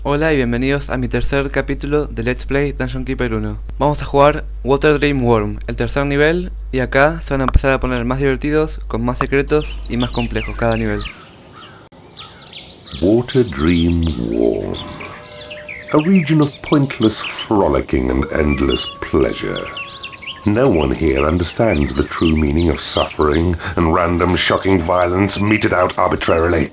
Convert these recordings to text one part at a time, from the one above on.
Hola y bienvenidos a mi tercer capítulo de Let's Play Dungeon Keeper 1. Vamos a jugar Water Dream Worm, el tercer nivel, y acá se van a empezar a poner más divertidos, con más secretos y más complejos cada nivel. Water Dream Worm. A region of pointless frolicking and endless pleasure. No one here understands the true meaning of suffering and random shocking violence meted out arbitrarily.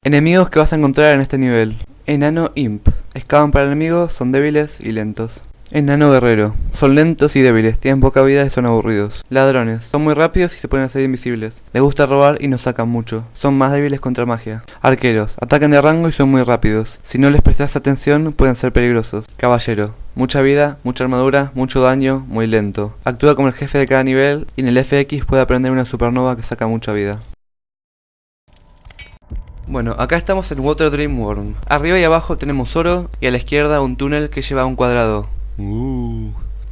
Enemigos que vas a encontrar en este nivel. Enano Imp. Excavan para enemigos, son débiles y lentos. Enano Guerrero. Son lentos y débiles, tienen poca vida y son aburridos. Ladrones. Son muy rápidos y se pueden hacer invisibles. Les gusta robar y no sacan mucho. Son más débiles contra magia. Arqueros. Atacan de rango y son muy rápidos. Si no les prestas atención, pueden ser peligrosos. Caballero. Mucha vida, mucha armadura, mucho daño, muy lento. Actúa como el jefe de cada nivel y en el FX puede aprender una supernova que saca mucha vida. Bueno, acá estamos en Water Dream Worm. Arriba y abajo tenemos oro y a la izquierda un túnel que lleva a un cuadrado.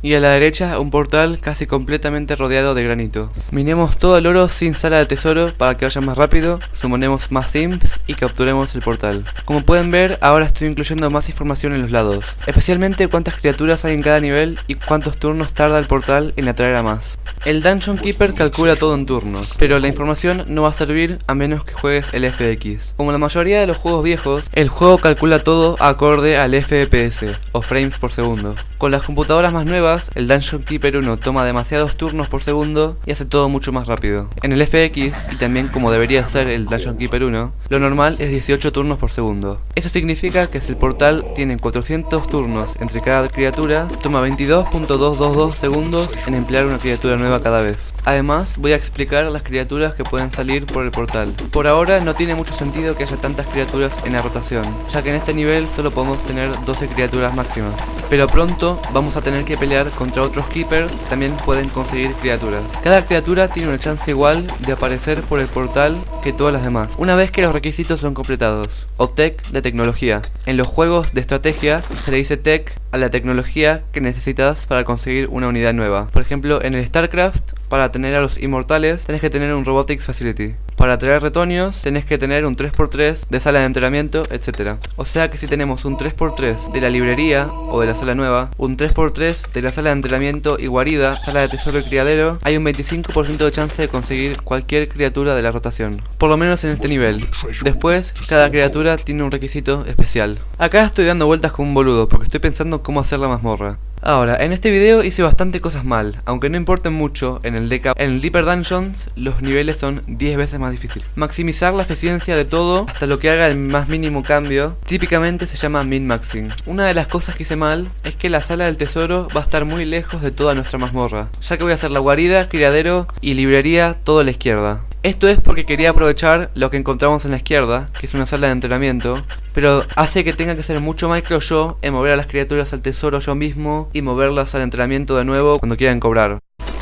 Y a la derecha un portal casi completamente rodeado de granito. Minemos todo el oro sin sala de tesoro para que vaya más rápido, summonemos más imps y capturemos el portal. Como pueden ver, ahora estoy incluyendo más información en los lados, especialmente cuántas criaturas hay en cada nivel y cuántos turnos tarda el portal en atraer a más. El Dungeon Keeper calcula todo en turnos, pero la información no va a servir a menos que juegues el FX. Como la mayoría de los juegos viejos, el juego calcula todo acorde al FPS, o frames por segundo. Con las computadoras más nuevas, el Dungeon Keeper 1 toma demasiados turnos por segundo y hace todo mucho más rápido. En el FX, y también como debería ser el Dungeon Keeper 1, lo normal es 18 turnos por segundo. Eso significa que si el portal tiene 400 turnos entre cada criatura, toma 22.222 segundos en emplear una criatura nueva cada vez. Además, voy a explicar las criaturas que pueden salir por el portal. Por ahora no tiene mucho sentido que haya tantas criaturas en la rotación, ya que en este nivel solo podemos tener 12 criaturas máximas. Pero pronto vamos a tener que pelear contra otros keepers que también pueden conseguir criaturas. Cada criatura tiene una chance igual de aparecer por el portal que todas las demás, una vez que los requisitos son completados, o tech de tecnología. En los juegos de estrategia se le dice tech a la tecnología que necesitas para conseguir una unidad nueva. Por ejemplo, en el StarCraft, para tener a los inmortales tenés que tener un Robotics Facility. Para traer retoños tenés que tener un 3x3 de sala de entrenamiento, etc. O sea que si tenemos un 3x3 de la librería o de la sala nueva, un 3x3 de la sala de entrenamiento y guarida, sala de tesoro y criadero, hay un 25% de chance de conseguir cualquier criatura de la rotación. Por lo menos en este nivel. Después, cada criatura tiene un requisito especial. Acá estoy dando vueltas como un boludo porque estoy pensando cómo hacer la mazmorra. Ahora, en este video hice bastante cosas mal, aunque no importen mucho en el Deeper Dungeons los niveles son 10 veces más difíciles. Maximizar la eficiencia de todo hasta lo que haga el más mínimo cambio, típicamente se llama min-maxing. Una de las cosas que hice mal es que la sala del tesoro va a estar muy lejos de toda nuestra mazmorra, ya que voy a hacer la guarida, criadero y librería todo a la izquierda. Esto es porque quería aprovechar lo que encontramos en la izquierda, que es una sala de entrenamiento, pero hace que tenga que ser mucho micro yo en mover a las criaturas al tesoro yo mismo y moverlas al entrenamiento de nuevo cuando quieran cobrar.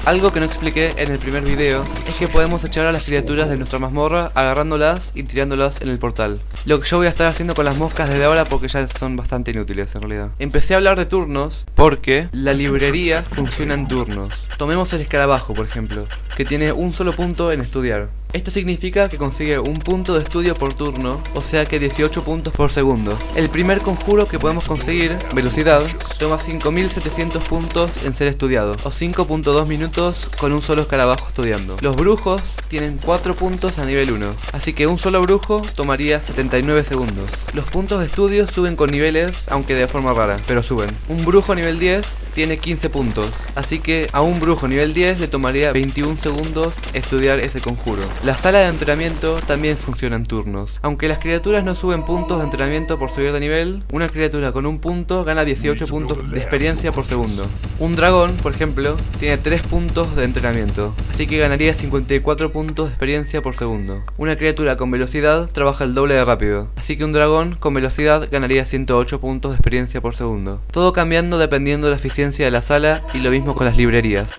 Algo que no expliqué en el primer video es que podemos echar a las criaturas de nuestra mazmorra agarrándolas y tirándolas en el portal. Lo que yo voy a estar haciendo con las moscas desde ahora porque ya son bastante inútiles en realidad. Empecé a hablar de turnos porque la librería funciona en turnos. Tomemos el escarabajo por ejemplo, que tiene un solo punto en estudiar. Esto significa que consigue un punto de estudio por turno, o sea que 18 puntos por segundo. El primer conjuro que podemos conseguir, velocidad, toma 5700 puntos en ser estudiado, o 5.2 minutos con un solo escarabajo estudiando. Los brujos tienen 4 puntos a nivel 1, así que un solo brujo tomaría 79 segundos. Los puntos de estudio suben con niveles, aunque de forma rara, pero suben. Un brujo nivel 10 tiene 15 puntos, así que a un brujo nivel 10 le tomaría 21 segundos estudiar ese conjuro. La sala de entrenamiento también funciona en turnos. Aunque las criaturas no suben puntos de entrenamiento por subir de nivel, una criatura con un punto gana 18 puntos de experiencia por segundo. Un dragón, por ejemplo, tiene 3 puntos de entrenamiento, así que ganaría 54 puntos de experiencia por segundo. Una criatura con velocidad trabaja el doble de rápido, así que un dragón con velocidad ganaría 108 puntos de experiencia por segundo. Todo cambiando dependiendo de la eficiencia de la sala y lo mismo con las librerías.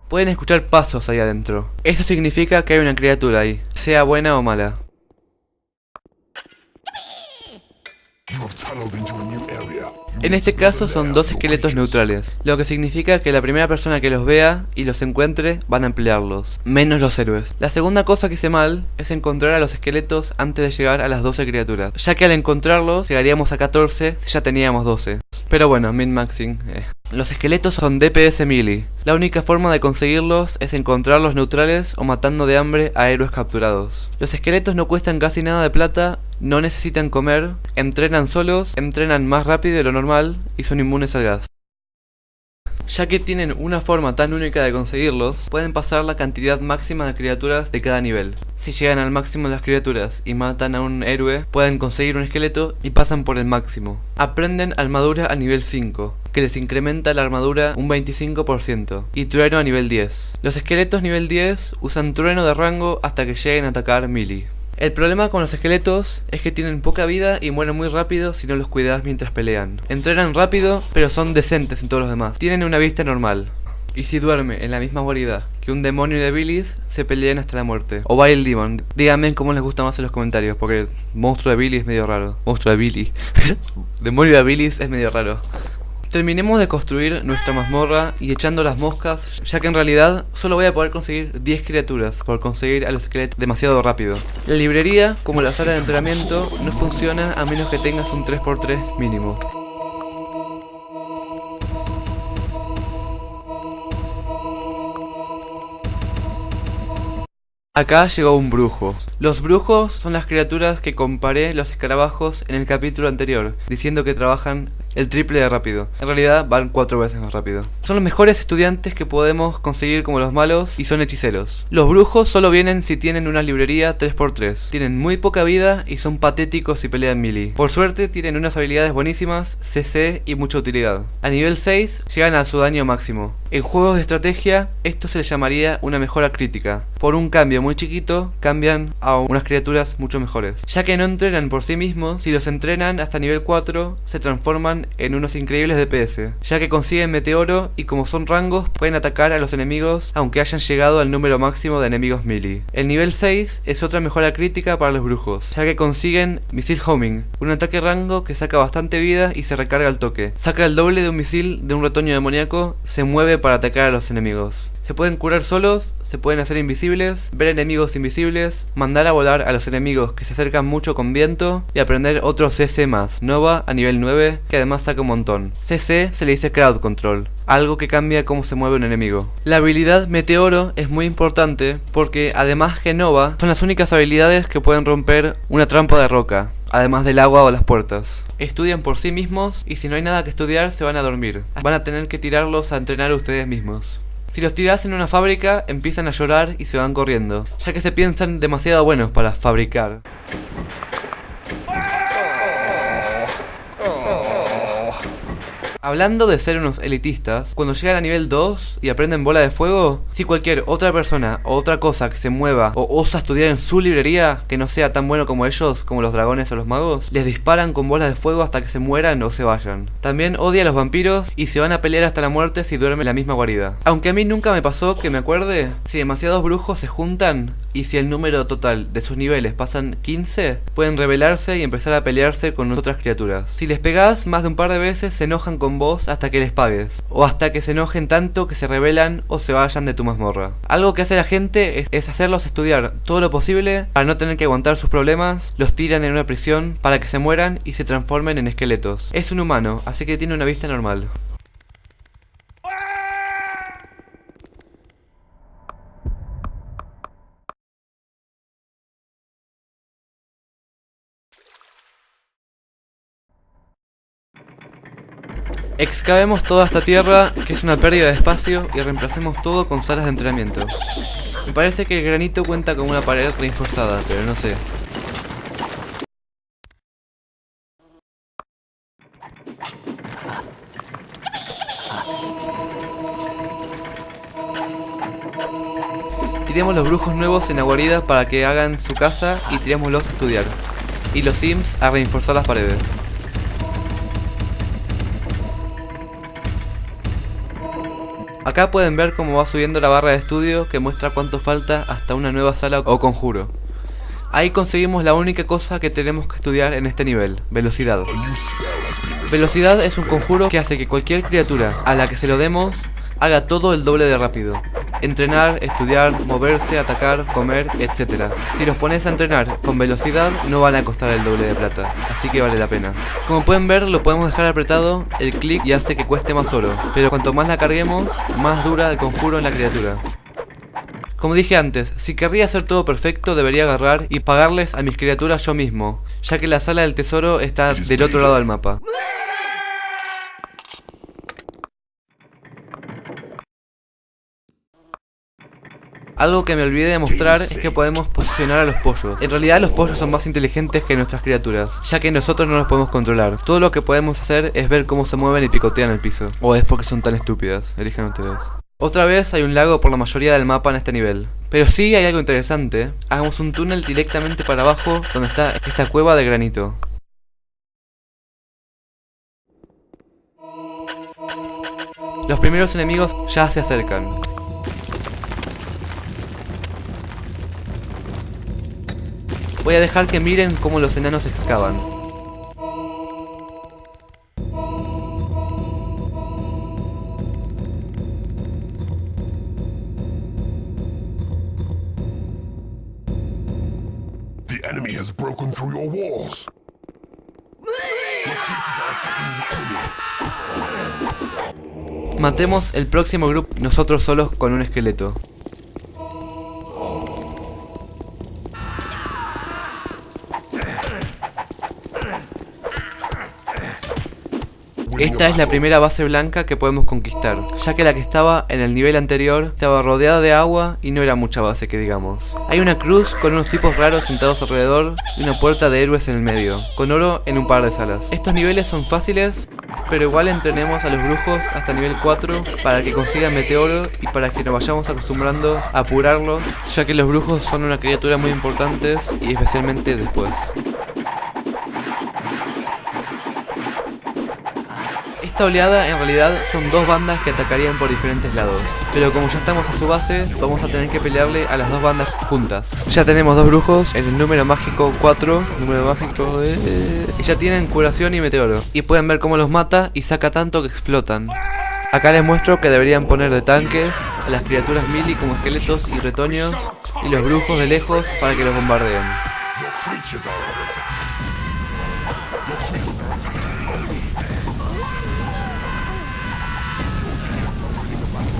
Pueden escuchar pasos ahí adentro. Eso significa que hay una criatura ahí, sea buena o mala. En este caso son dos esqueletos neutrales, lo que significa que la primera persona que los vea y los encuentre van a emplearlos, menos los héroes. La segunda cosa que hice mal es encontrar a los esqueletos antes de llegar a las 12 criaturas, ya que al encontrarlos llegaríamos a 14 si ya teníamos 12. Pero bueno, min-maxing. Los esqueletos son DPS melee. La única forma de conseguirlos es encontrarlos neutrales o matando de hambre a héroes capturados. Los esqueletos no cuestan casi nada de plata, no necesitan comer, entrenan solos, entrenan más rápido de lo normal y son inmunes al gas. Ya que tienen una forma tan única de conseguirlos, pueden pasar la cantidad máxima de criaturas de cada nivel. Si llegan al máximo de las criaturas y matan a un héroe, pueden conseguir un esqueleto y pasan por el máximo. Aprenden armadura a nivel 5, que les incrementa la armadura un 25%, y trueno a nivel 10. Los esqueletos nivel 10 usan trueno de rango hasta que lleguen a atacar melee. El problema con los esqueletos es que tienen poca vida y mueren muy rápido si no los cuidas mientras pelean. Entrenan rápido, pero son decentes en todos los demás. Tienen una vista normal. Y si duerme en la misma guarida que un demonio de Bilis, se pelean hasta la muerte. O Vile Demon. Díganme cómo les gusta más en los comentarios, porque el monstruo de Bilis es medio raro. Monstruo de Bilis. Demonio de Bilis es medio raro. Terminemos de construir nuestra mazmorra y echando las moscas, ya que en realidad solo voy a poder conseguir 10 criaturas por conseguir a los esqueletos demasiado rápido. La librería, como la sala de entrenamiento, no funciona a menos que tengas un 3×3 mínimo. Acá llegó un brujo. Los brujos son las criaturas que comparé los escarabajos en el capítulo anterior, diciendo que trabajan el triple de rápido. En realidad van 4 veces más rápido. Son los mejores estudiantes que podemos conseguir como los malos y son hechiceros. Los brujos solo vienen si tienen una librería 3×3. Tienen muy poca vida y son patéticos si pelean melee. Por suerte tienen unas habilidades buenísimas, CC y mucha utilidad. A nivel 6 llegan a su daño máximo. En juegos de estrategia esto se le llamaría una mejora crítica. Por un cambio muy chiquito cambian a unas criaturas mucho mejores. Ya que no entrenan por sí mismos, si los entrenan hasta nivel 4 se transforman en unos increíbles DPS, ya que consiguen meteoro y como son rangos pueden atacar a los enemigos aunque hayan llegado al número máximo de enemigos melee. El nivel 6 es otra mejora crítica para los brujos, ya que consiguen misil homing, un ataque rango que saca bastante vida y se recarga al toque. Saca el doble de un misil de un retoño demoníaco, se mueve para atacar a los enemigos. Se pueden curar solos, se pueden hacer invisibles, ver enemigos invisibles, mandar a volar a los enemigos que se acercan mucho con viento y aprender otro CC más, Nova a nivel 9, que además saca un montón. CC se le dice Crowd Control, algo que cambia cómo se mueve un enemigo. La habilidad Meteoro es muy importante porque además que Nova son las únicas habilidades que pueden romper una trampa de roca, además del agua o las puertas. Estudian por sí mismos y si no hay nada que estudiar se van a dormir. Van a tener que tirarlos a entrenar ustedes mismos. Si los tirás en una fábrica, empiezan a llorar y se van corriendo, ya que se piensan demasiado buenos para fabricar. Hablando de ser unos elitistas, cuando llegan a nivel 2 y aprenden bola de fuego, si cualquier otra persona o otra cosa que se mueva o osa estudiar en su librería que no sea tan bueno como ellos, como los dragones o los magos, les disparan con bolas de fuego hasta que se mueran o se vayan. También odia a los vampiros y se van a pelear hasta la muerte si duermen en la misma guarida. Aunque a mí nunca me pasó que me acuerde, si demasiados brujos se juntan y si el número total de sus niveles pasan 15, pueden rebelarse y empezar a pelearse con otras criaturas. Si les pegás más de un par de veces se enojan con vos hasta que les pagues, o hasta que se enojen tanto que se rebelan o se vayan de tu mazmorra. Algo que hace la gente es hacerlos estudiar todo lo posible para no tener que aguantar sus problemas, los tiran en una prisión para que se mueran y se transformen en esqueletos. Es un humano, así que tiene una vista normal. Excavemos toda esta tierra, que es una pérdida de espacio, y reemplacemos todo con salas de entrenamiento. Me parece que el granito cuenta con una pared reforzada, pero no sé. Tiremos los brujos nuevos en la guarida para que hagan su casa y tirémoslos a estudiar. Y los sims a reforzar las paredes. Acá pueden ver cómo va subiendo la barra de estudio que muestra cuánto falta hasta una nueva sala o conjuro. Ahí conseguimos la única cosa que tenemos que estudiar en este nivel, velocidad. Velocidad es un conjuro que hace que cualquier criatura a la que se lo demos haga todo el doble de rápido. Entrenar, estudiar, moverse, atacar, comer, etc. Si los pones a entrenar con velocidad no van a costar el doble de plata, así que vale la pena. Como pueden ver, lo podemos dejar apretado el clic y hace que cueste más oro, pero cuanto más la carguemos, más dura el conjuro en la criatura. Como dije antes, si querría hacer todo perfecto debería agarrar y pagarles a mis criaturas yo mismo, ya que la sala del tesoro está del otro lado del mapa. Algo que me olvidé de mostrar es que podemos posicionar a los pollos. En realidad los pollos son más inteligentes que nuestras criaturas, ya que nosotros no los podemos controlar. Todo lo que podemos hacer es ver cómo se mueven y picotean el piso. O es porque son tan estúpidas, elijan ustedes. Otra vez hay un lago por la mayoría del mapa en este nivel. Pero sí hay algo interesante. Hagamos un túnel directamente para abajo donde está esta cueva de granito. Los primeros enemigos ya se acercan. Voy a dejar que miren cómo los enanos excavan. The enemy has broken through your walls. Your creatures are attacking the enemy. Matemos el próximo grupo nosotros solos con un esqueleto. Esta es la primera base blanca que podemos conquistar, ya que la que estaba en el nivel anterior estaba rodeada de agua y no era mucha base que digamos. Hay una cruz con unos tipos raros sentados alrededor y una puerta de héroes en el medio, con oro en un par de salas. Estos niveles son fáciles, pero igual entrenemos a los brujos hasta nivel 4 para que consigan meteoro y para que nos vayamos acostumbrando a apurarlos, ya que los brujos son una criatura muy importantes y especialmente después. Esta oleada en realidad son dos bandas que atacarían por diferentes lados, pero como ya estamos a su base, vamos a tener que pelearle a las dos bandas juntas. Ya tenemos dos brujos en el número mágico 4, número mágico y ya tienen curación y meteoro, y pueden ver cómo los mata y saca tanto que explotan. Acá les muestro que deberían poner de tanques a las criaturas melee como esqueletos y retoños, y los brujos de lejos para que los bombardeen.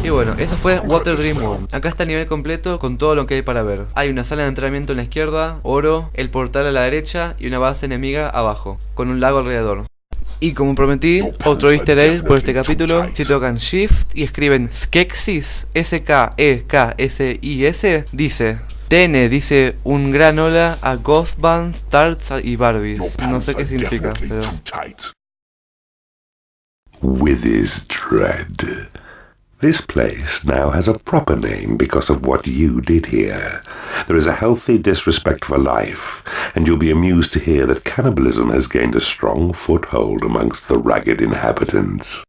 Y bueno, eso fue Water Dream World. Acá está el nivel completo con todo lo que hay para ver. Hay una sala de entrenamiento en la izquierda, oro, el portal a la derecha y una base enemiga abajo, con un lago alrededor. Y como prometí, otro easter egg por este capítulo. Si tocan Shift y escriben Skeksis, S-K-E-K-S-I-S, dice: TN dice un gran hola a Ghostbands, Tarts y Barbies. No sé qué significa, pero... Withers Dread. This place now has a proper name because of what you did here. There is a healthy disrespect for life, and you'll be amused to hear that cannibalism has gained a strong foothold amongst the ragged inhabitants.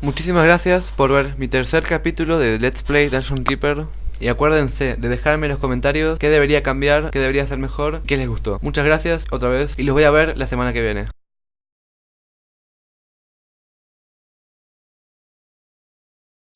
Muchísimas gracias por ver mi tercer capítulo de Let's Play Dungeon Keeper. Y acuérdense de dejarme en los comentarios qué debería cambiar, qué debería ser mejor, qué les gustó. Muchas gracias otra vez y los voy a ver la semana que viene.